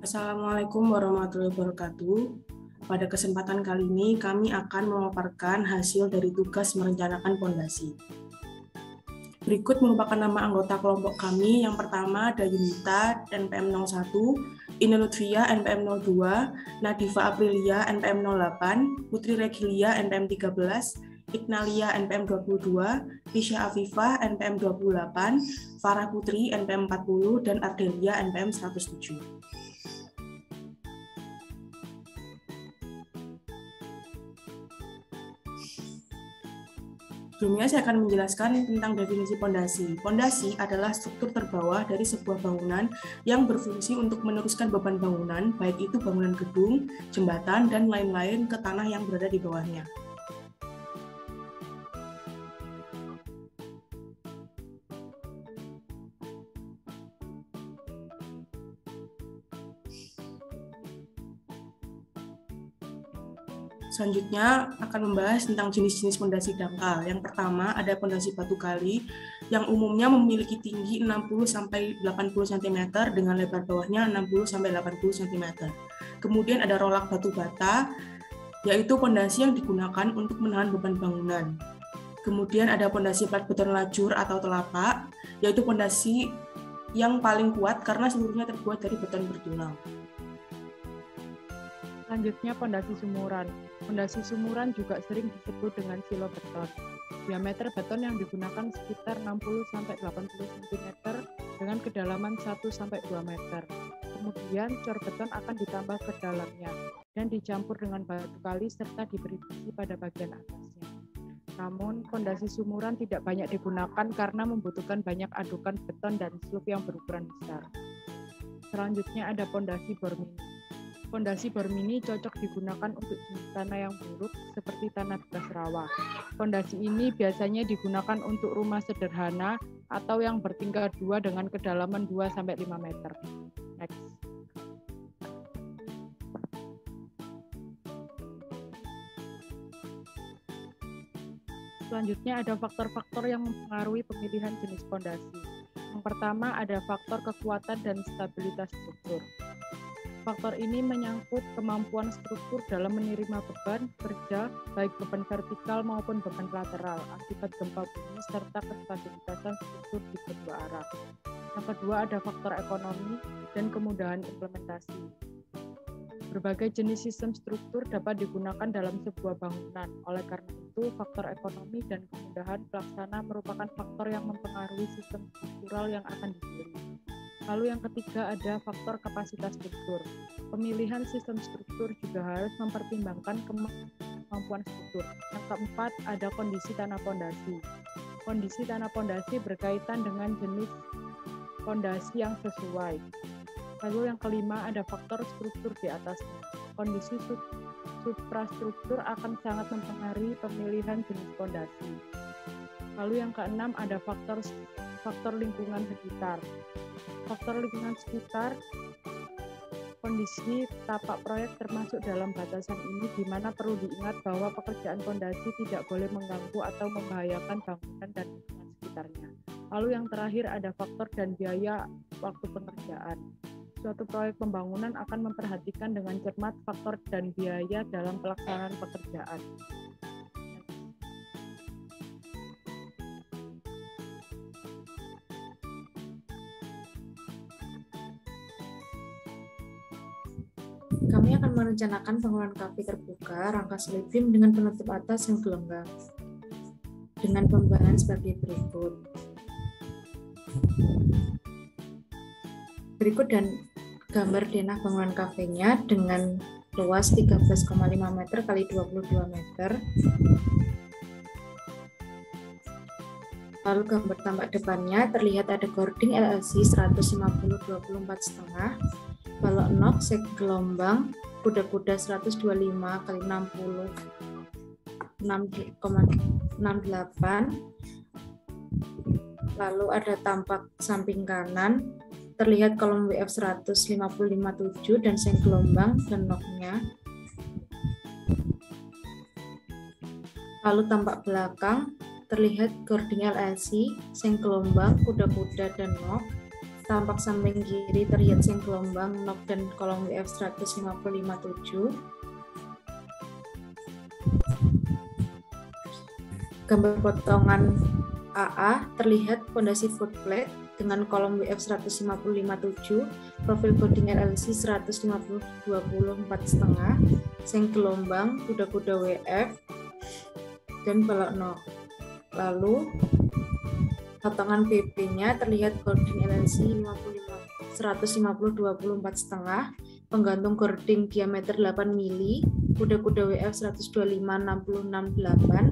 Assalamualaikum warahmatullahi wabarakatuh. Pada kesempatan kali ini kami akan memaparkan hasil dari tugas merencanakan pondasi. Berikut merupakan nama anggota kelompok kami. Yang pertama ada Yunita NPM 01, Ine Lutfia NPM 02, Nadifa Aprilia NPM 08, Putri Regilia NPM 13, Ignalia NPM 22, Risha Afifah NPM 28, Farah Putri NPM 40, dan Ardelia NPM 107. Sebelumnya saya akan menjelaskan tentang definisi pondasi. Pondasi adalah struktur terbawah dari sebuah bangunan yang berfungsi untuk meneruskan beban bangunan, baik itu bangunan gedung, jembatan, dan lain-lain ke tanah yang berada di bawahnya. Selanjutnya akan membahas tentang jenis-jenis pondasi dangkal. Yang pertama ada pondasi batu kali yang umumnya memiliki tinggi 60-80 cm dengan lebar bawahnya 60-80 cm. Kemudian ada rolak batu bata, yaitu pondasi yang digunakan untuk menahan beban bangunan. Kemudian ada pondasi plat beton lajur atau telapak, yaitu pondasi yang paling kuat karena seluruhnya terbuat dari beton bertulang. Selanjutnya pondasi sumuran. Pondasi sumuran juga sering disebut dengan silo beton. Diameter beton yang digunakan sekitar 60-80 cm dengan kedalaman 1-2 meter. Kemudian cor beton akan ditambah ke dalamnya dan dicampur dengan batu kali serta diberi besi pada bagian atasnya. Namun, pondasi sumuran tidak banyak digunakan karena membutuhkan banyak adukan beton dan slup yang berukuran besar. Selanjutnya ada pondasi bor mini. Pondasi bor mini cocok digunakan untuk jenis tanah yang buruk seperti tanah bekas rawa. Pondasi ini biasanya digunakan untuk rumah sederhana atau yang bertingkat 2 dengan kedalaman 2-5 meter. Next. Selanjutnya ada faktor-faktor yang mempengaruhi pemilihan jenis pondasi. Yang pertama ada faktor kekuatan dan stabilitas struktur. Faktor ini menyangkut kemampuan struktur dalam menerima beban kerja, baik beban vertikal maupun beban lateral, akibat gempa bumi serta kestabilitasan struktur di kedua arah. Yang kedua ada faktor ekonomi dan kemudahan implementasi. Berbagai jenis sistem struktur dapat digunakan dalam sebuah bangunan. Oleh karena itu, faktor ekonomi dan kemudahan pelaksana merupakan faktor yang mempengaruhi sistem struktural yang akan dipilih. Lalu yang ketiga ada faktor kapasitas struktur. Pemilihan sistem struktur juga harus mempertimbangkan kemampuan struktur. Yang keempat ada kondisi tanah pondasi. Kondisi tanah pondasi berkaitan dengan jenis pondasi yang sesuai. Lalu yang kelima ada faktor struktur di atasnya. Kondisi suprastruktur akan sangat mempengaruhi pemilihan jenis pondasi. Lalu yang keenam ada faktor lingkungan sekitar. Faktor lingkungan sekitar, kondisi tapak proyek termasuk dalam batasan ini, di mana perlu diingat bahwa pekerjaan pondasi tidak boleh mengganggu atau membahayakan bangunan dan lingkungan sekitarnya. Lalu yang terakhir ada faktor dan biaya waktu pengerjaan. Suatu proyek pembangunan akan memperhatikan dengan cermat faktor dan biaya dalam pelaksanaan pekerjaan. Kami akan merencanakan bangunan kafe terbuka rangka slip beam dengan penutup atas yang gelembang dengan pembahan sebagai berikut. Berikut dan gambar denah bangunan kafenya dengan luas 13,5 meter x 22 meter. Lalu gambar tampak depannya terlihat ada gording LLC 150/24,5, balok nok sek gelombang, kuda-kuda 125 x 60 6,68. Lalu ada tampak samping kanan terlihat kolom WF 155/7 dan seng gelombang dan noknya. Lalu tampak belakang terlihat gording LLC, seng gelombang, kuda-kuda dan nok. tampak samping kiri terlihat seng gelombang NOK dan kolom WF 155.7. Gambar potongan AA terlihat pondasi footplate dengan kolom WF 155.7, profil coding LLC 150/24,5, seng gelombang, kuda-kuda WF, dan balok NOK. Lalu potongan PP-nya terlihat coding LLC 150/24,5, penggantung cording diameter 8 mili, kuda-kuda WF 125/60/68,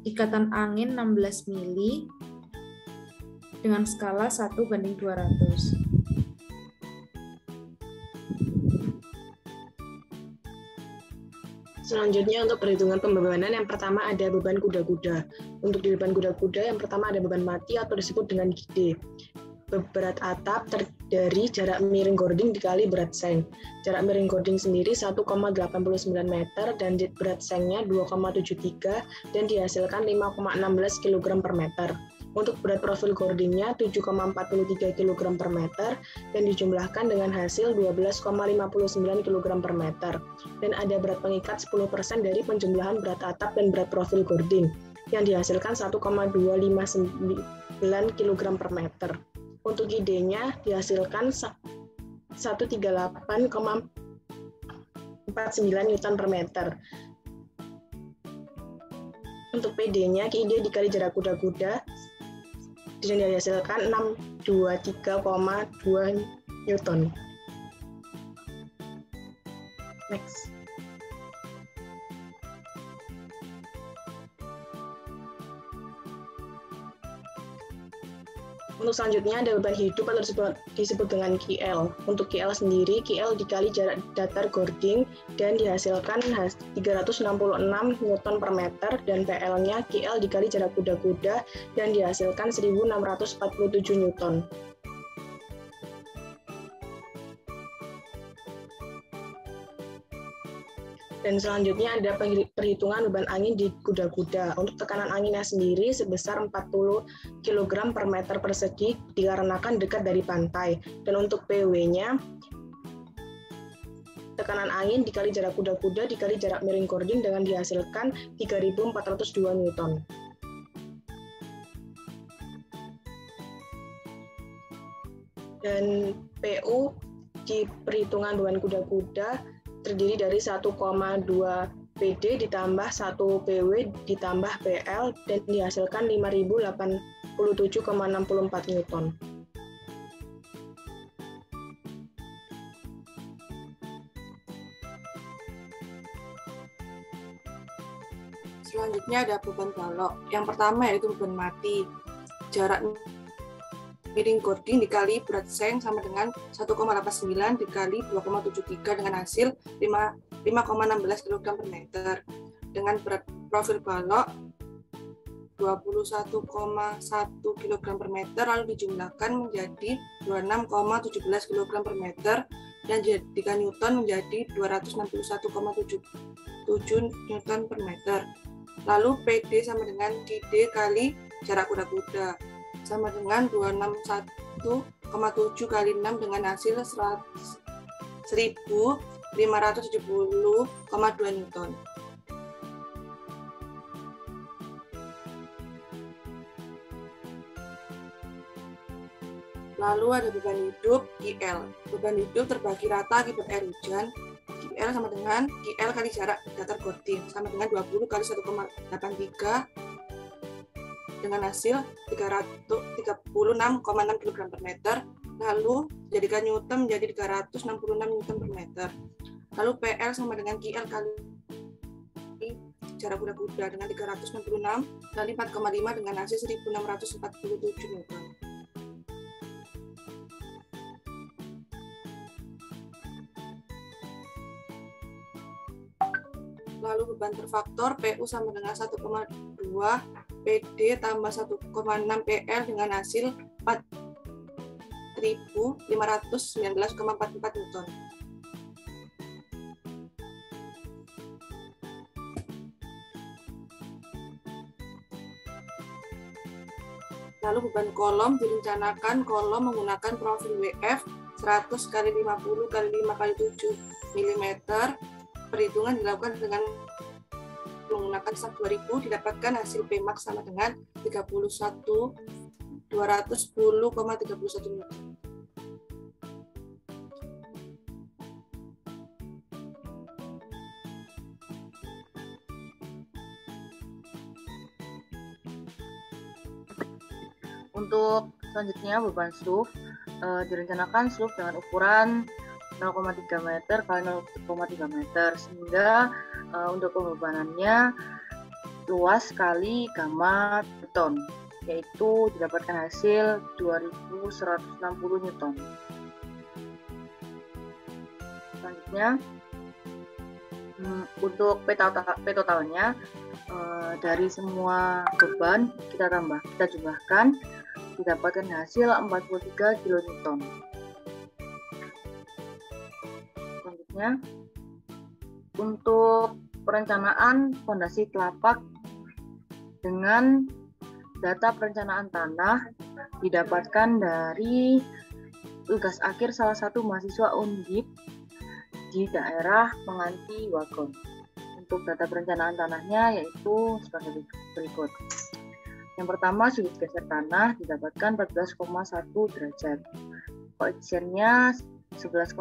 ikatan angin 16 mili dengan skala 1:200. Selanjutnya untuk perhitungan pembebanan, yang pertama ada beban kuda-kuda. Untuk di beban kuda-kuda, yang pertama ada beban mati atau disebut dengan GD. Berat atap dari jarak miring gording dikali berat seng. Jarak miring gording sendiri 1,89 meter dan berat sengnya 2,73 dan dihasilkan 5,16 kg per meter. Untuk berat profil gordingnya 7,43 kg per meter dan dijumlahkan dengan hasil 12,59 kg per meter. Dan ada berat pengikat 10% dari penjumlahan berat atap dan berat profil gording yang dihasilkan 1,259 kg per meter. Untuk ID-nya dihasilkan 138,49 Newton per meter. Untuk PD-nya, ID dikali jarak kuda-kuda dan dihasilkan 623,2 Newton. Next. Untuk selanjutnya ada beban hidup atau disebut dengan KL. Untuk KL sendiri, KL dikali jarak datar gording dan dihasilkan 366 Newton per meter dan PL-nya KL dikali jarak kuda-kuda dan dihasilkan 1647 Newton. Dan selanjutnya ada perhitungan beban angin di kuda-kuda. Untuk tekanan anginnya sendiri sebesar 40 kg per meter persegi dikarenakan dekat dari pantai. Dan untuk PW-nya, tekanan angin dikali jarak kuda-kuda dikali jarak miring gording dengan dihasilkan 3.402 Newton. Dan PU di perhitungan beban kuda-kuda terdiri dari 1,2 PD ditambah 1 PW ditambah PL dan dihasilkan 5.087,64 Newton. Selanjutnya ada beban balok. Yang pertama yaitu beban mati. Jarak miring gording dikali berat seng sama dengan 1,89 dikali 2,73 dengan hasil 5,16 kg per meter. Dengan berat profil balok 21,1 kg per meter lalu dijumlahkan menjadi 26,17 kg per meter dan jadikan Newton menjadi 261,77 Newton per meter. Lalu PD sama dengan KD kali jarak kuda-kuda sama dengan 261,7 kali 6 dengan hasil 1.570,2 Newton. Lalu ada beban hidup GL. Beban hidup terbagi rata akibat air hujan. GL sama dengan GL kali jarak datar gording sama dengan 20 kali 1,83 dengan hasil 336,6 kg per meter. Lalu jadikan Newton menjadi 366 Newton per meter. Lalu PL sama dengan GL kali jarak kuda-kuda dengan 366 kali 4,5 dengan hasil 1647 Newton. Lalu beban terfaktor PU sama dengan 1,2 PD tambah 1,6 PL dengan hasil 4.519,44 Newton. Lalu beban kolom direncanakan kolom menggunakan profil WF 100 x 50 x 5 x 7 mm. Perhitungan dilakukan dengan menggunakan SAP 2000, didapatkan hasil Pmax sama dengan 210,31 Newton. Untuk selanjutnya beban SLUF direncanakan SLUF dengan ukuran 0,3 meter x 0,3 meter, sehingga untuk pembebanannya luas kali gamma beton, yaitu didapatkan hasil 2160 Newton. Selanjutnya untuk P totalnya dari semua beban kita jumlahkan, didapatkan hasil 43 kN. Selanjutnya, untuk perencanaan fondasi telapak dengan data perencanaan tanah didapatkan dari tugas akhir salah satu mahasiswa Undip di daerah Penganti Wagon. Untuk data perencanaan tanahnya yaitu sebagai berikut. Yang pertama, sudut geser tanah didapatkan 14,1 derajat. Koefisiennya 11,7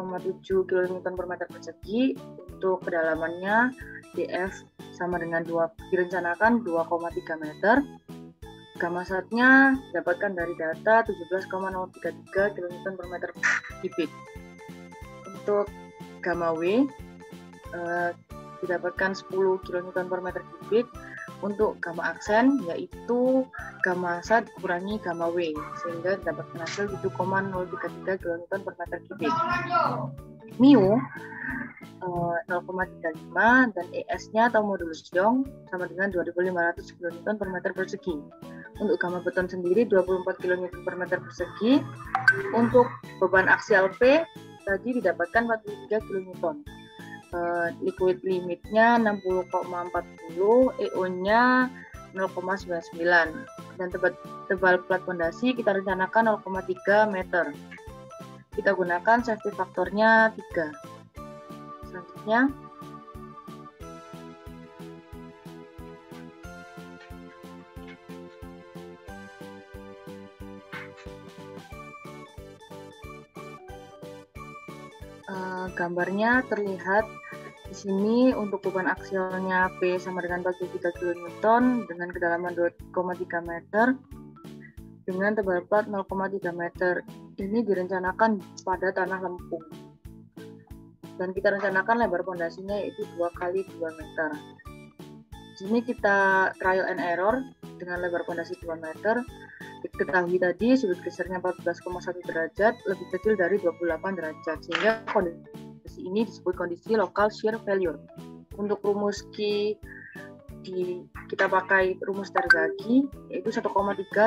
kN per meter persegi. Untuk kedalamannya DF sama dengan direncanakan 2,3 meter. Gamma satnya didapatkan dari data 17,033 kN per meter kubik. Untuk gamma W didapatkan 10 kN per meter kubik. Untuk gamma aksen yaitu gamma sat kurangi gamma W, sehingga didapatkan hasil 7,033 kN per meter kubik. Mu 0,35 dan ES-nya atau modulus Young sama dengan 2500 kN per meter persegi. Untuk gamma beton sendiri 24 kN per meter persegi. Untuk beban aksial P tadi didapatkan 43 kN. Liquid limitnya 60,40, EO-nya 0,99, dan tebal plat fondasi kita rencanakan 0,3 meter. Kita gunakan safety faktornya 3. Selanjutnya, gambarnya terlihat di sini. Untuk beban aksialnya P sama dengan 43 kN dengan kedalaman 2,3 meter dengan tebal plat 0,3 meter. Ini direncanakan pada tanah lempung. Dan kita rencanakan lebar pondasinya yaitu 2 x 2 meter. Di sini kita trial and error dengan lebar pondasi 2 meter. Diketahui tadi sudut gesernya 14,1 derajat lebih kecil dari 28 derajat, sehingga kondisi ini disebut kondisi local shear failure. Untuk rumus Q kita pakai rumus Terzaghi yaitu 1,3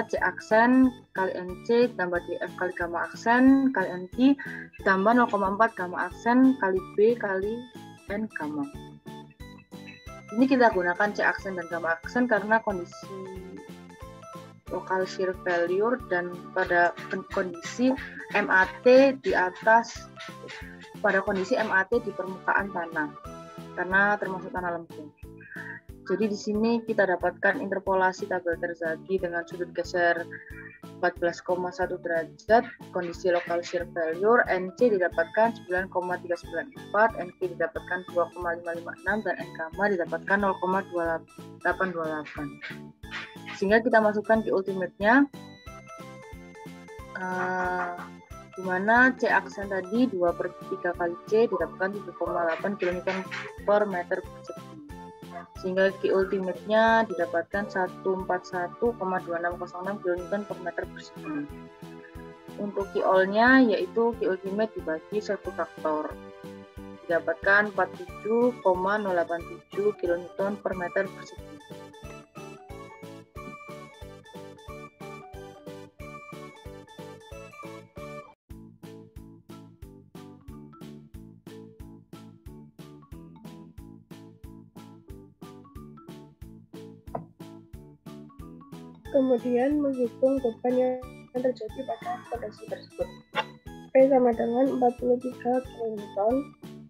C aksen kali NC ditambah DF kali gamma aksen kali NT ditambah 0,4 gamma aksen kali B kali N gamma. Ini kita gunakan C aksen dan gamma aksen karena kondisi local shear failure dan pada kondisi MAT di atas, pada kondisi MAT di permukaan tanah karena termasuk tanah lempung. Jadi di sini kita dapatkan interpolasi tabel Terzaghi dengan sudut geser 14,1 derajat, kondisi local shear failure, NC didapatkan 9,394, NP didapatkan 2,556, dan N gamma didapatkan 0,2828. Sehingga kita masukkan ke ultimate-nya, di mana C aksen tadi 2/3 kali C didapatkan 7,8 kN per meter persegi. Sehingga Q ultimate-nya didapatkan 141,2606 kN per meter persegi. Untuk Q all-nya yaitu Q ultimate dibagi 1 faktor. Didapatkan 47,087 kN per meter persegi. Kemudian menghitung beban yang terjadi pada pondasi tersebut. P sama dengan 43 kN.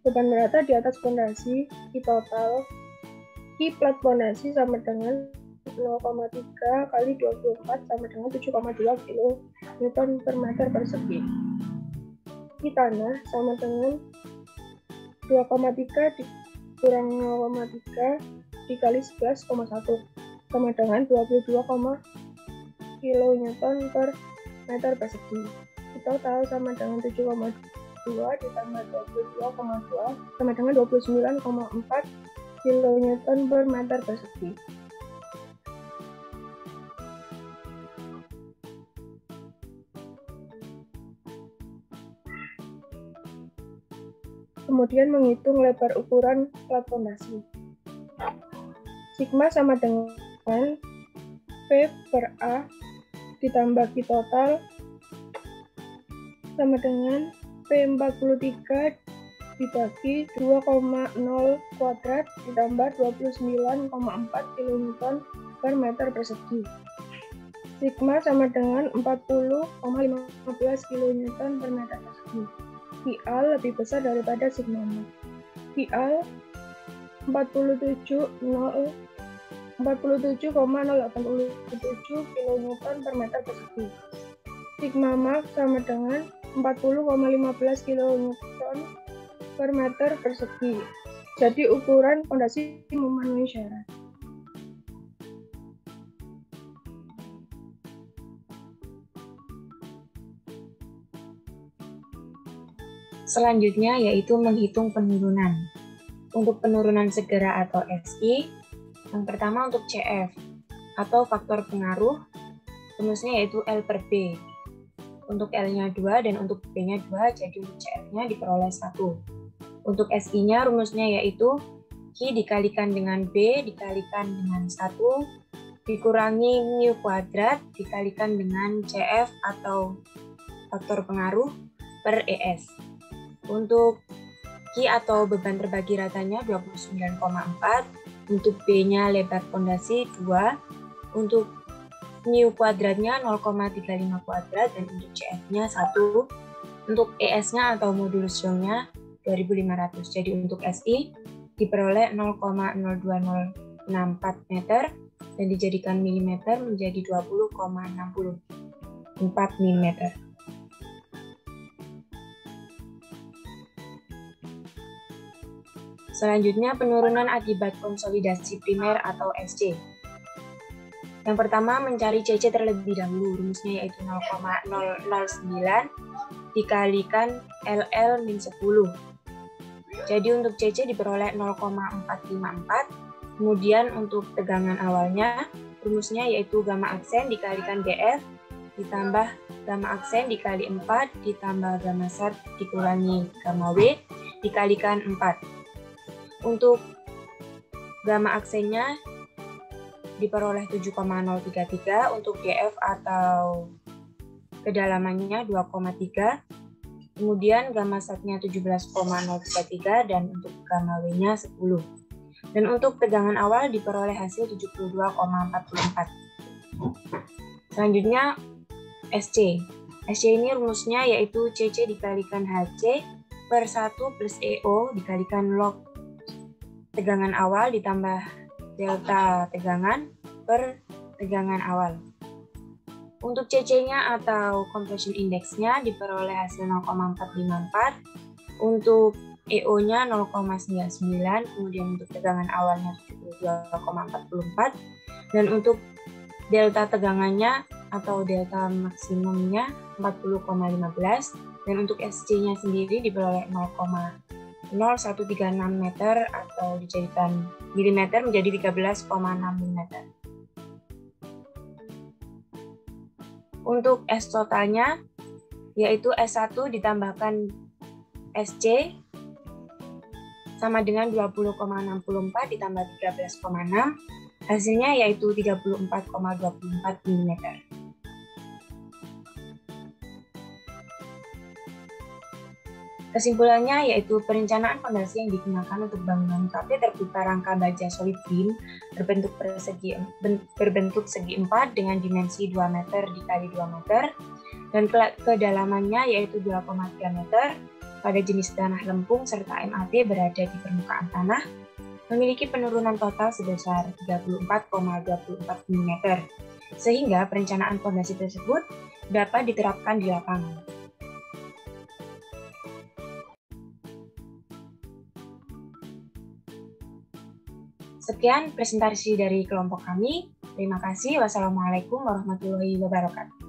Beban merata di atas pondasi, Q total, Q plat pondasi sama dengan 0,3 kali 24 sama dengan 7,2 kN per meter persegi. Q tanah sama dengan 2,3 dikurang 0,3 dikali 11,1 sama dengan 22, kN per meter persegi. Total sama dengan 7,2 ditambah 22,2 sama dengan 29,4 kN per meter persegi. Kemudian menghitung lebar ukuran plat fondasi. Sigma sama dengan P per A ditambah Q total sama dengan P43 dibagi 2,0 kuadrat ditambah 29,4 kN per meter persegi. Sigma sama dengan 40,15 kN per meter persegi. PA lebih besar daripada sigma. PA 47,087 kN per meter persegi. Sigma max sama dengan 40,15 kN per meter persegi. Jadi ukuran fondasi memenuhi syarat. Selanjutnya yaitu menghitung penurunan. Untuk penurunan segera atau SI, yang pertama untuk CF atau faktor pengaruh, rumusnya yaitu L per B. Untuk L-nya 2 dan untuk B-nya 2, jadi untuk CF-nya diperoleh 1. Untuk SI-nya rumusnya yaitu Q dikalikan dengan B dikalikan dengan 1 dikurangi mu kuadrat dikalikan dengan CF atau faktor pengaruh per ES. Untuk Q atau beban terbagi ratanya 29,4, untuk B-nya lebar fondasi 2, untuk mu kuadratnya 0,35 kuadrat dan untuk CF-nya 1, untuk ES-nya atau modulus Young-nya 2500. Jadi untuk SI diperoleh 0,02064 meter dan dijadikan milimeter menjadi 20,64 milimeter. Selanjutnya, penurunan akibat konsolidasi primer atau SC. Yang pertama, mencari CC terlebih dahulu. Rumusnya yaitu 0,009 dikalikan LL min 10. Jadi untuk CC diperoleh 0,454. Kemudian untuk tegangan awalnya, rumusnya yaitu gamma aksen dikalikan GF ditambah gamma aksen dikali 4 ditambah gamma sat dikurangi gamma W dikalikan 4. Untuk gamma aksennya diperoleh 7,033, untuk GF atau kedalamannya 2,3, kemudian gamma satnya 17,033 dan untuk gamma W-nya 10. Dan untuk tegangan awal diperoleh hasil 72,44. Selanjutnya SC. SC ini rumusnya yaitu CC dikalikan HC per 1 plus EO dikalikan log tegangan awal ditambah delta tegangan per tegangan awal. Untuk CC-nya atau compression index-nya diperoleh hasil 0,454, untuk EO-nya 0,99, kemudian untuk tegangan awalnya 72,44, dan untuk delta tegangannya atau delta maksimumnya 40,15, dan untuk SC-nya sendiri diperoleh 0,0136 meter atau dijadikan milimeter menjadi 13,6 mm. Untuk S totalnya yaitu S1 ditambahkan SC sama dengan 20,64 ditambah 13,6, hasilnya yaitu 34,24 mm. Kesimpulannya yaitu perencanaan fondasi yang digunakan untuk bangunan KP terbuka rangka baja solid beam berbentuk segi 4 dengan dimensi 2 meter dikali 2 meter dan kedalamannya yaitu 2,3 meter pada jenis tanah lempung serta MAT berada di permukaan tanah, memiliki penurunan total sebesar 34,24 mm, sehingga perencanaan fondasi tersebut dapat diterapkan di lapangan. Sekian presentasi dari kelompok kami. Terima kasih. Wassalamualaikum warahmatullahi wabarakatuh.